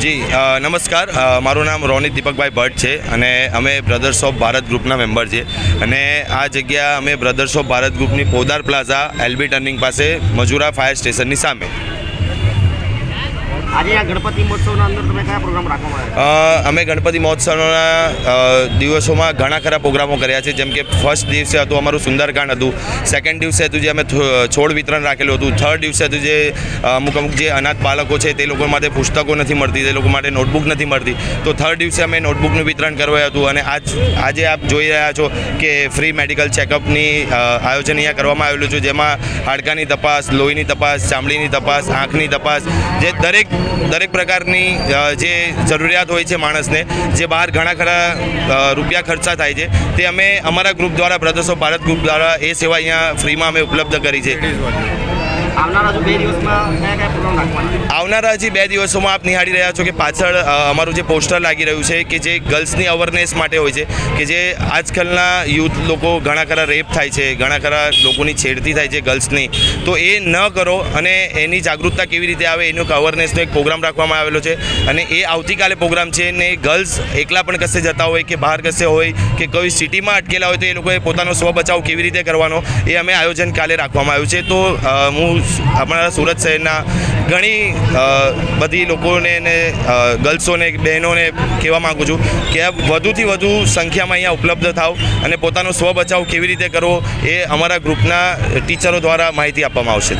જી નમસ્કાર, મારું નામ રોનિત દીપકભાઈ ભટ્ટ છે અને અમે બ્રધર્સ ઓફ ભારત ગ્રુપના મેમ્બર છીએ અને આ જગ્યા અમે બ્રધર્સ ઓફ ભારત ગ્રુપની પોદાર પ્લાઝા એલબી ટર્નિંગ પાસે મજુરા ફાયર સ્ટેશનની સામે. આજે આ ગણપતિ મહોત્સવના અંદર તમે કયા પ્રોગ્રામ રાખવામાં અમે ગણપતિ મહોત્સવના દિવસોમાં ઘણા ખરા પ્રોગ્રામો કર્યા છે. જેમ કે ફર્સ્ટ દિવસે હતું અમારું સુંદરકાંડ હતું, સેકન્ડ દિવસે હતું જે અમે છોડ વિતરણ રાખેલું હતું, થર્ડ દિવસે હતું જે અમુક જે અનાથ બાળકો છે તે લોકો માટે પુસ્તકો નથી મળતી, તે લોકો માટે નોટબુક નથી મળતી, તો થર્ડ દિવસે અમે નોટબુકનું વિતરણ કરવાયું હતું. અને આજે આપ જોઈ રહ્યા છો કે ફ્રી મેડિકલ ચેકઅપની આયોજન અહીંયા કરવામાં આવેલું છે, જેમાં હાડકાની તપાસ, લોહીની તપાસ, ચામડીની તપાસ, આંખની તપાસ, જે દરેક પ્રકારની જે જરૂરિયાત હોય છે માણસને, જે બહાર ઘણા ખરા રૂપિયા ખર્ચા થાય છે, તે અમે અમારા ગ્રુપ દ્વારા, બ્રધર્સ ઓફ ભારત ગ્રુપ દ્વારા એ સેવા અહીંયા ફ્રીમાં અમે ઉપલબ્ધ કરી છે. આવનારા હજી 2 દિવસોમાં આપ નિહાળી રહ્યા છો કે પાછળ અમારું જે પોસ્ટર લાગી રહ્યું છે કે જે ગર્લ્સની અવેરનેસ માટે હોય છે, કે જે આજકાલના યુથ લોકો ઘણા ખરા રેપ થાય છે, ઘણા ખરા લોકોની છેડતી થાય છે ગર્લ્સની, તો એ ન કરો અને એની જાગૃતતા કેવી રીતે આવે એનો અવેરનેસનો એક પ્રોગ્રામ રાખવામાં આવેલો છે. અને એ આવતીકાલે પ્રોગ્રામ છે ને ગર્લ્સ એકલા પણ કશે જતા હોય કે બહાર કશે હોય કે કોઈ સિટીમાં અટકેલા હોય તો એ લોકોએ પોતાનો સ્વ બચાવ કેવી રીતે કરવાનો એ અમે આયોજન કાલે રાખવામાં આવ્યું છે. તો હું અમારા સુરત શહેરના ઘણી બધી લોકોને ને ગર્લ્સોને, બહેનોને કહેવા માગું છું કે આ વધુથી વધુ સંખ્યામાં અહીંયા ઉપલબ્ધ થાવ અને પોતાનો સ્વ બચાવ કેવી રીતે કરવો એ અમારા ગ્રુપના ટીચરો દ્વારા માહિતી આપવામાં આવશે.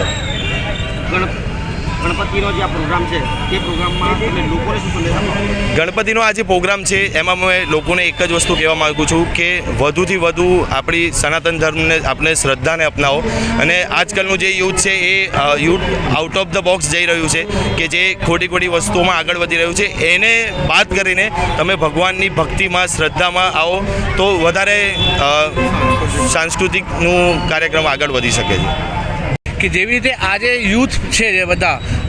ગણપતિનો જે આ પ્રોગ્રામ છે તે પ્રોગ્રામમાં તમે લોકોને શું સંદેશ આપો? ગણપતિનો આ જે પ્રોગ્રામ છે એમાં મેં લોકોને એક જ વસ્તુ કહેવા માગું છું કે વધુથી વધુ આપણી સનાતન ધર્મને, આપણે શ્રદ્ધાને અપનાવો. અને આજકાલનું જે યુથ છે એ youth out of the box જઈ રહ્યું છે, કે જે ખોટી વસ્તુઓમાં આગળ વધી રહ્યું છે, એને બાદ કરીને તમે ભગવાનની ભક્તિમાં, શ્રદ્ધામાં આવો તો વધારે સાંસ્કૃતિકનું કાર્યક્રમ આગળ વધી શકે છે. કે જેવી રીતે આજે યુથ છે, જે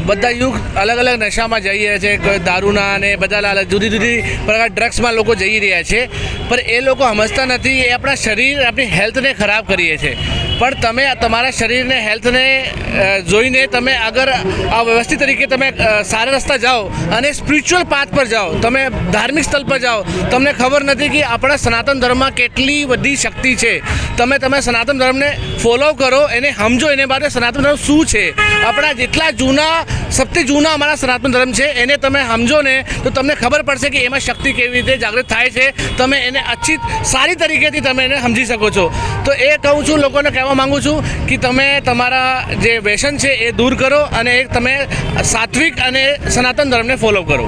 બધા યુથ અલગ અલગ નશામાં જઈ રહ્યા છે, દારૂના અને બધા જુદી પ્રકાર ડ્રગ્સમાં લોકો જઈ રહ્યા છે, પણ એ લોકો સમજતા નથી એ આપણા શરીર, આપણી હેલ્થને ખરાબ કરીએ છીએ. પણ તમે તમારા શરીરને, હેલ્થને જોઈને તમે અગર આ વ્યવસ્થિત તરીકે તમે સારા રસ્તા જાઓ અને સ્પિરિચ્યુઅલ પાથ પર જાઓ, તમે ધાર્મિક સ્થળ પર જાઓ, તમને ખબર નથી કે આપણા સનાતન ધર્મમાં કેટલી બધી શક્તિ છે. તમે સનાતન ધર્મને ફોલો કરો, એને સમજો, એને માટે સનાતન ધર્મ શું છે, આપણા જેટલા સૌથી જૂના અમારા સનાતન ધર્મ છે એને તમે સમજો ને તો તમને ખબર પડશે કે એમાં શક્તિ કેવી રીતે જાગૃત થાય છે. તમે એને સારી તરીકેથી તમે એને સમજી શકો છો. તો એ કહું છું, લોકોને કહેવા માગું છું કે તમે તમારા જે વ્યસન છે એ દૂર કરો અને તમે સાત્વિક અને સનાતન ધર્મને ફોલો કરો.